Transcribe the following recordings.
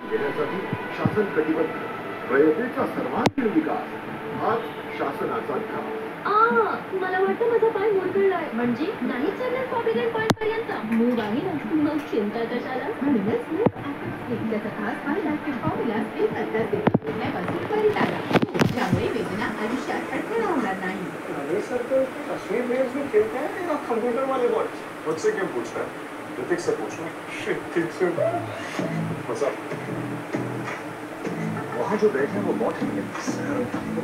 घेण्यासाठी शासन कटिबद्ध. रयतेचा सर्वांगीण विकास हाच शासनाचा ध्यास. मला वाटतं माझा पाय मोडकळलाय. म्हणजे नाही चालणार प्रॉव्हिडंट फंड पर्यंत. मूग आहे ना, मग चिंता कशाला. म्हणूनच मूग त्याचा खास फायदा फॉर्म्युला स्टील करतात उठण्यापासून त्वरित आला, ज्यामुळे वेदना आयुष्यात अडथळा होणार नाही. अरे सर, तो कश्मीर मेल्स में खेलता है या कंप्यूटर वाले बॉट्स? मुझसे क्यों पूछ रहा है? ऋतिक से पूछना। ऋतिक से मजा। वहाँ जो बैठे हैं वो बॉट नहीं है सर,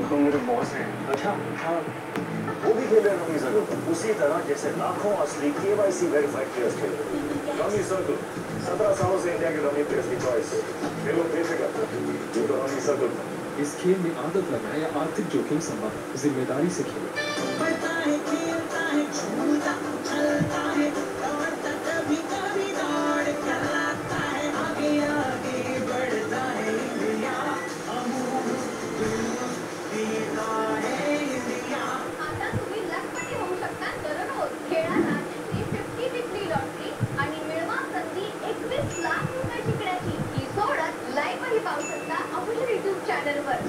वो मेरे बॉस हैं। अच्छा, हाँ, वो भी खेल रहे हैं रमी सर्कल, उसी तरह जैसे लाखों असली KYC वेरीफाइड प्लेयर्स खेल रहे हैं। रमी सर्कल 17 सालों से इंडिया के रमी प्लेयर्स की चॉइस है। ये लोग कैसे करते हैं? ये तो रमी सर्कल था। इस खेल में आदत लगाएं या आर्थिक जोखिम संभालें, जिम्मेदारी से खेलें।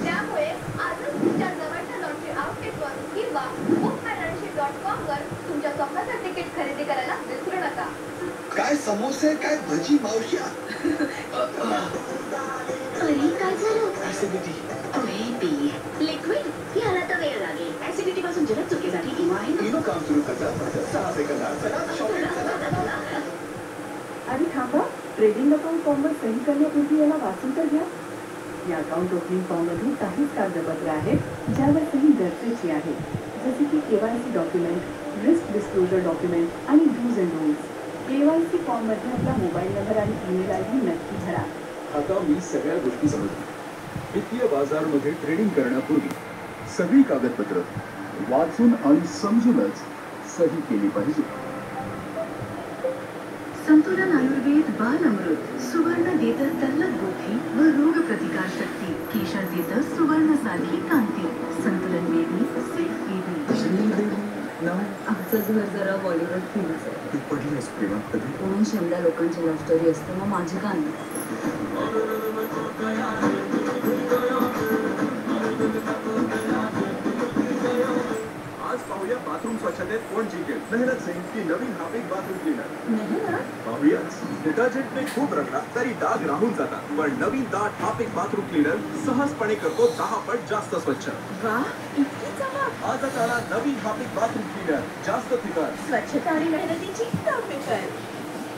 त्यामुळे आजच तुमच्या जवळच्या लॉटरी आउटलेटवर किंवा bookmyranshi.com वर तुमच्या स्वप्नाचं तिकीट खरेदी करायला विसरू नका. काय समोसे, काय भजी मावश्या. अरे काय झालं? ऍसिडिटी. लिक्विड याला तर वेळ लागेल. ऍसिडिटी पासून जलद चुकीसाठी इनो आहे ना. इनो काम सुरू करता 6 सेकंदात चला शॉपिंग. आणि थांबा, ट्रेडिंग अकाउंट फॉर्मवर सही करण्यापूर्वी याला वाचून तर घ्या. या अकाउंट ओपनिंग फॉर्ममध्ये काहीच कागदपत्रे आहेत ज्यावर सही गरजेची आहे, जसे की KYC document, risk disclosure document आणि डूज अँड डोंट्स. KYC फॉर्ममध्ये आपला मोबाईल नंबर आणि ईमेल आयडी नक्की भरा. आता मी सगळ्या गोष्टी समजल्या. वित्तीय बाजारमध्ये ट्रेडिंग करण्यापूर्वी सगळी कागदपत्र वाचून आणि समजूनच सही केली पाहिजे. संतुलन आयुर्वेद बाल अमृत सुवर्ण देतं तल्लख बुद्धी व रोग प्रतिकार शक्ती. केशर देतं सुवर्ण सारखी कांती. संतुलन बेबी सेफ बेबी. श्रीदेवी नाव आमचं घर जरा बॉलिवूड फेमस आहे. तू पडलीस प्रेमात कधी? म्हणून 100 लोकांची लव्ह स्टोरी असते, मग माझी का नाही? आज पाहूया बाथरूम स्वच्छतेत कोण जिंकेल. मेहनत सिंग की नवीन हार्पिक बाथरूम क्लीनर. पाहूयाच. डिटर्जंटने खूप रंगला तरी डाग राहून जातात, पण नवीन दाट हार्पिक बाथरूम क्लीनर सहजपणे करतो 10 पट जास्त स्वच्छ. वा, इतकी चमक. आजच आला नवीन हार्पिक बाथरूम क्लीनर, जास्त फिकर. स्वच्छता आणि मेहनतीची फिकर.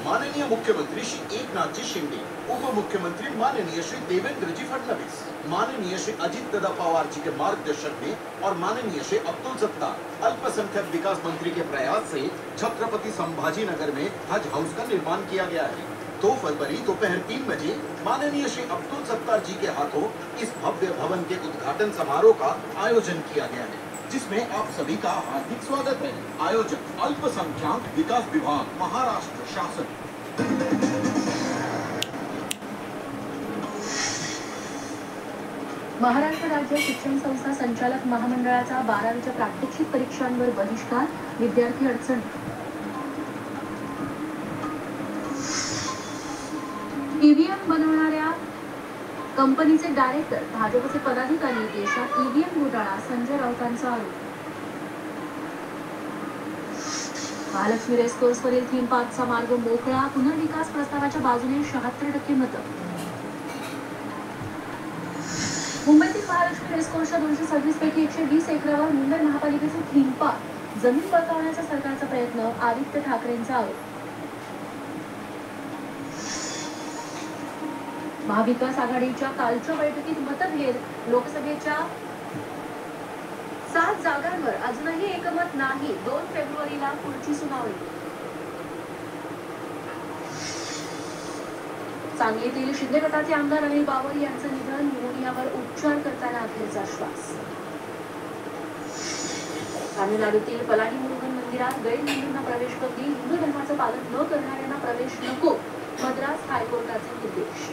माननीय मुख्यमंत्री श्री एकनाथजी शिंदे, उपमुख्यमंत्री माननीय श्री देवेंद्रजी फडणवीस, माननीय श्री अजित दादा पवार जी के मार्गदर्शन में और माननीय श्री अब्दुल सत्तार अल्पसंख्यक विकास मंत्री के प्रयास से छत्रपति संभाजी नगर में हज हाउस का निर्माण किया गया है. 2 फरवरी दोपहर 3 बजे माननीय श्री अब्दुल सत्तार जी के हाथों इस भव्य भवन के उद्घाटन समारोह का आयोजन किया गया है, जिसमें आप सभी का हार्दिक स्वागत है. आयोजक अल्पसंख्यक विकास विभाग, महाराष्ट्र शासन. महाराष्ट्र राज्य शिक्षण संस्था संचालक महामंडळाचा 12वीच्या प्रात्यक्षिक परीक्षांवर बहिष्कार. विद्यार्थी अडचण. ईव्हीएम बनवणाऱ्या कंपनीचे डायरेक्टर भाजपचे पदाधिकारी. देशात ईव्हीएम घोटाळा. संजय राऊतांचा आरोप. महालक्ष्मी रेसकोर्सवरील थीम पार्कचा मार्ग मोकळा. पुनर्विकास प्रस्तावाच्या बाजूने 76% मतं. मुंबईतील महालक्ष्मी रेसकोर्सच्या 226 पैकी 120 एकरावर मुंबई महापालिकेचे थीम पार्क. जमीन बळकावण्याचा सरकारचा प्रयत्न. आदित्य ठाकरेंचा आरोप. महाविकास आघाडीच्या कालच्या बैठकीत मतभेद. लोकसभेच्या 7 जागांवर अजूनही एकमत नाही. 2 फेब्रुवारीला पुढची सुनावणी. सांगलीतील शिंदे गटाचे आमदार अनिल बाबर यांचं निधन. न्यूमोनियावर उपचार करताना अखेरचा श्वास. तामिळनाडूतील पलानी मुरुगन मंदिरात गैरहिंदूंना प्रवेश बंदी. हिंदू धर्माचं पालन न करणाऱ्यांना प्रवेश नको. मद्रास हायकोर्टाचे निर्देश.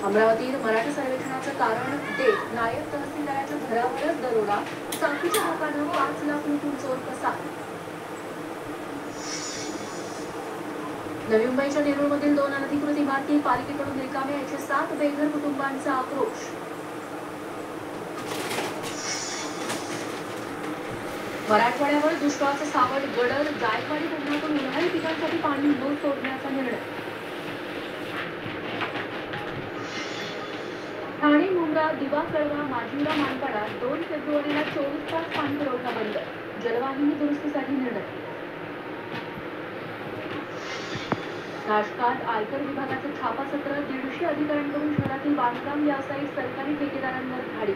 अमरावतीत मराठा सर्वेक्षणाचं कारण देत नायब तहसीलदाराच्या घरावरच दरोडा. चाकूच्या लोकांना 5 लाख लुटून चोर कसा. नवी मुंबईच्या नेरूळमधील 2 अनधिकृत इमारती पालिकेकडून रिकाम्या, 107 बेघर कुटुंबांचा आक्रोश. मराठवाड्यावर दुष्काळाचं सावट गडर, जायकवाडी धरणातून उन्हाळी पिकांसाठी पाणी न सोडण्याचा निर्णय. ठाणे, मुंब्रा, दिवा, कळवा, माजिवडा, मानपाडा 2 फेब्रुवारीला 24 तास पाणी पुरवठा बंद. जलवाहिनी दुरुस्तीसाठी निर्णय. नाशकात आयकर विभागाचं छापासत्र, 150 अधिकाऱ्यांकडून शहरातील बांधकाम व्यावसायिक सरकारी ठेकेदारांवर धाडी.